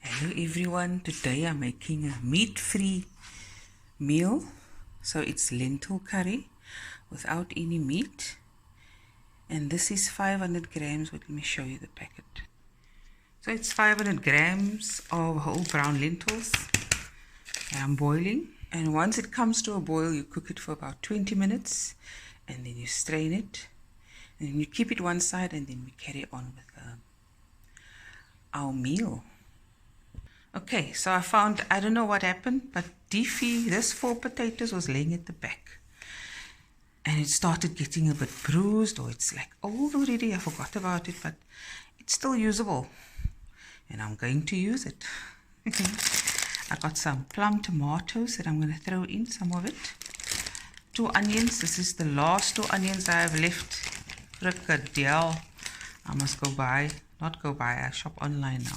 Hello everyone, today I'm making a meat-free meal. So it's lentil curry without any meat. And this is 500 grams. Let me show you the packet. So it's 500 grams of whole brown lentils that I'm boiling. And once it comes to a boil, you cook it for about 20 minutes. And then you strain it. And then you keep it one side, and then we carry on with our meal. Okay, so I found, I don't know what happened, but this 4 potatoes was laying at the back. And it started getting a bit bruised, or it's like old already. I forgot about it, but it's still usable. And I'm going to use it. I got some plum tomatoes that I'm going to throw in, some of it. 2 onions. This is the last 2 onions I have left. Frikadel. I must go buy. Not go buy, I shop online now.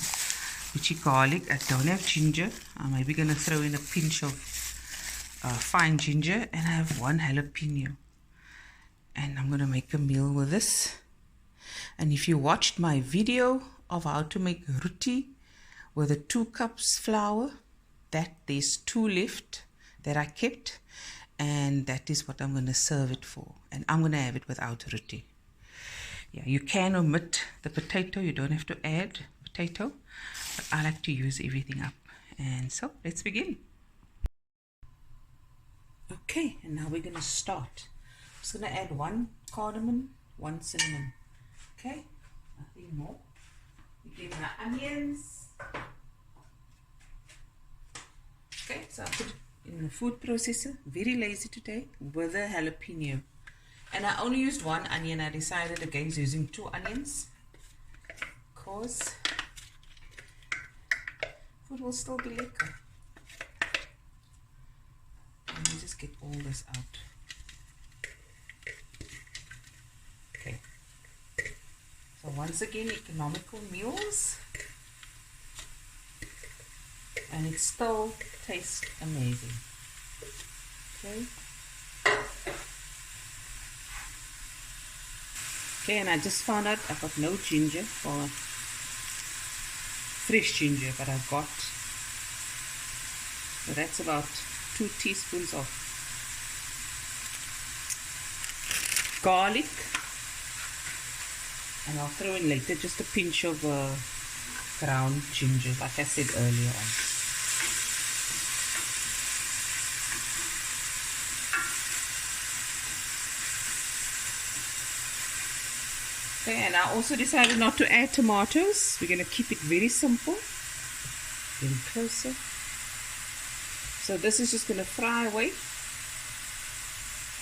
Witchy garlic. I don't have ginger. I'm maybe going to throw in a pinch of fine ginger. And I have 1 jalapeno. And I'm going to make a meal with this. And if you watched my video of how to make roti with the 2 cups flour, there's 2 left that I kept. And that is what I'm going to serve it for. And I'm going to have it without roti. Yeah, you can omit the potato. You don't have to add potato. But I like to use everything up. And so let's begin. Okay, and now we're going to start. I'm just going to add 1 cardamom, 1 cinnamon. Okay, nothing more. We get my onions. Okay, so I put it in the food processor. Very lazy today with a jalapeno. And I only used 1 onion. I decided against using 2 onions because food will still be lekker. Let me just get all this out. Okay. So once again, economical meals. And it still tastes amazing. Okay. Okay, and I just found out I've got no ginger, or fresh ginger, but I've got, so that's about 2 teaspoons of garlic, and I'll throw in later just a pinch of ground ginger, like I said earlier on. Okay, and I also decided not to add tomatoes. We're going to keep it very simple. Getting closer. So this is just going to fry away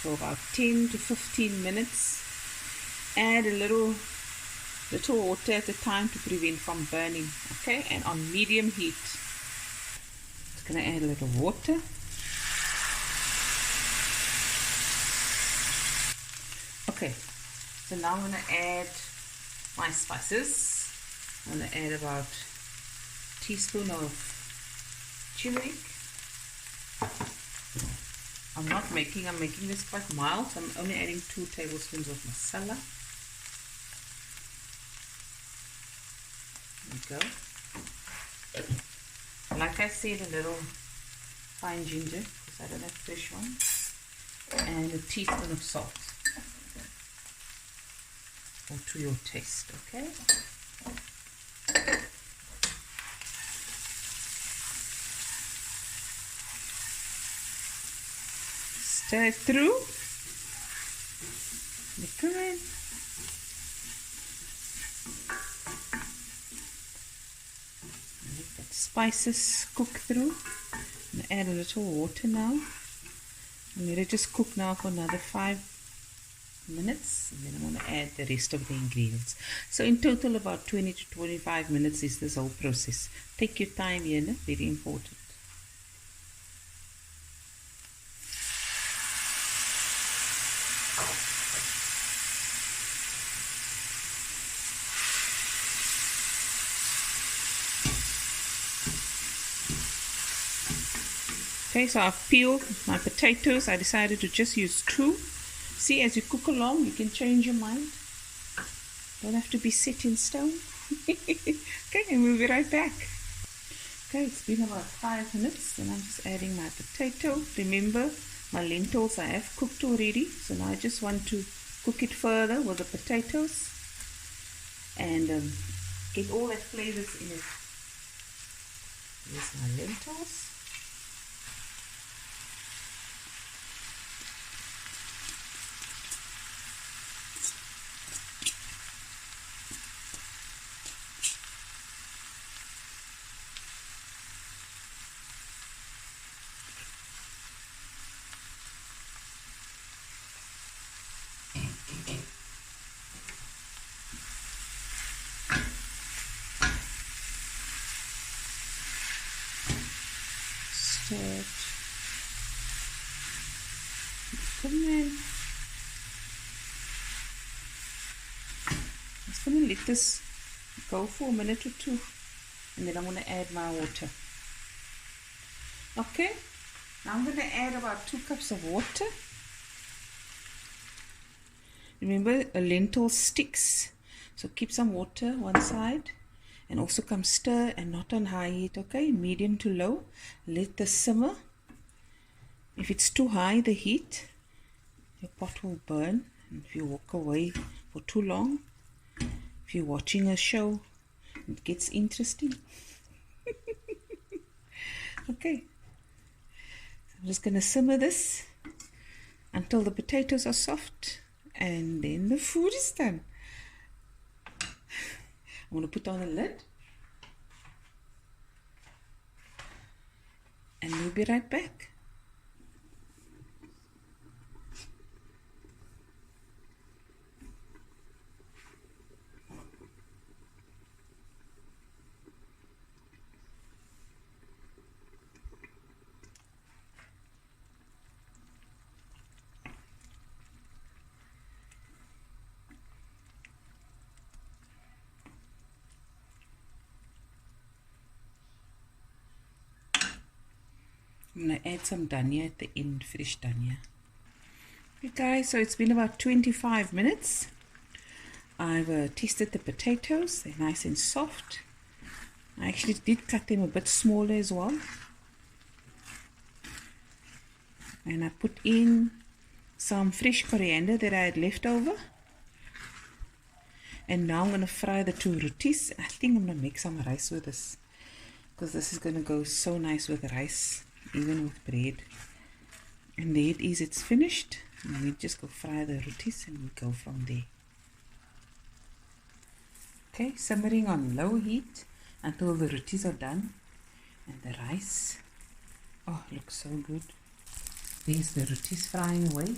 for about 10 to 15 minutes. Add a little water at a time to prevent from burning. Okay, and on medium heat. Just going to add a little water. Okay. So now I'm going to add my spices. I'm going to add about a teaspoon of turmeric. I'm making this quite mild, so I'm only adding 2 tablespoons of masala. There we go. Like I said, a little fine ginger, because I don't have fresh one. And a teaspoon of salt. Or to your taste, okay? Stir it through. Mix it. Let that spices cook through. And add a little water now. And let it just cook now for another 5 minutes, and then I'm going to add the rest of the ingredients. So in total about 20 to 25 minutes is this whole process. Take your time here, no? Very important. Okay, so I've peeled my potatoes. I decided to just use 2. See, as you cook along, you can change your mind. Don't have to be set in stone. Okay, and we'll be right back. Okay, it's been about 5 minutes, and I'm just adding my potato. Remember, my lentils I have cooked already, so now I just want to cook it further with the potatoes and get all that flavors in it. Here's my lentils. Stir. Come in. I'm just going to let this go for a minute or two, and then I'm going to add my water. Okay, now I'm going to add about 2 cups of water. Remember, a lentil sticks, so keep some water one side, and also come stir, and not on high heat, okay? Medium to low. Let this simmer. If it's too high, the heat, your pot will burn. And if you walk away for too long, if you're watching a show, it gets interesting. Okay, so I'm just going to simmer this until the potatoes are soft, and then the food is done. I'm going to put on the lid, and we'll be right back. I'm going to add some dhania at the end, fresh dhania. Okay guys, so it's been about 25 minutes. I've tested the potatoes. They're nice and soft. I actually did cut them a bit smaller as well. And I put in some fresh coriander that I had left over. And now I'm going to fry the 2 rotis. I think I'm going to make some rice with this, because this is going to go so nice with rice, even with bread. And there it is, it's finished. And we just go fry the rotis and we go from there. Okay, simmering on low heat until the rotis are done. And the rice, oh, looks so good. There's the rotis frying away.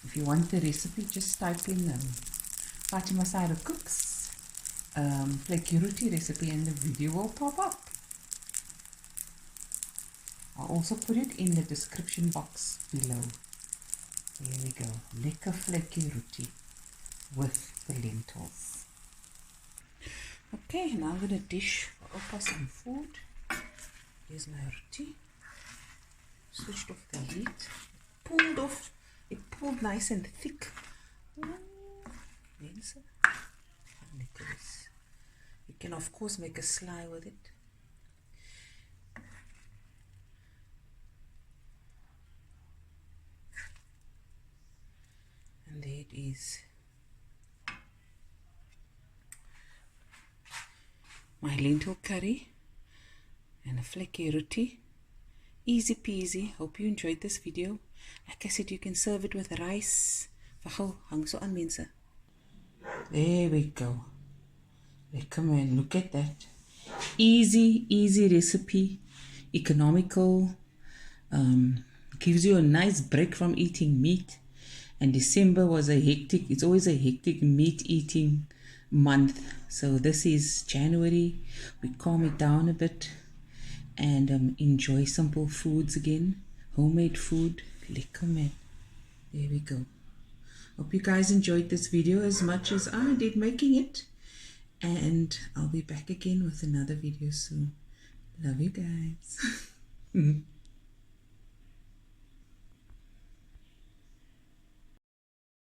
If you want the recipe, just type in Fatima Side of Cooks flaky roti recipe, and the video will pop up. I'll also put it in the description box below. There we go. Lekker flaky roti with the lentils. Okay, now I'm going to dish for Opa some food. Here's my roti. Switched off the heat. Pulled off. It pulled nice and thick. Mensen. Lekker is. You can of course make a sly with it. And there it is. My lentil curry and a flaky roti. Easy peasy. Hope you enjoyed this video. Like I said, you can serve it with rice. Hang so aan mense. There we go. Come on, look at that. Easy recipe. Economical. Gives you a nice break from eating meat. And December was a hectic, it's always a hectic meat eating month. So this is January. We calm it down a bit and enjoy simple foods again. Homemade food. Lekker man. There we go. Hope you guys enjoyed this video as much as I did making it. And I'll be back again with another video soon. Love you guys.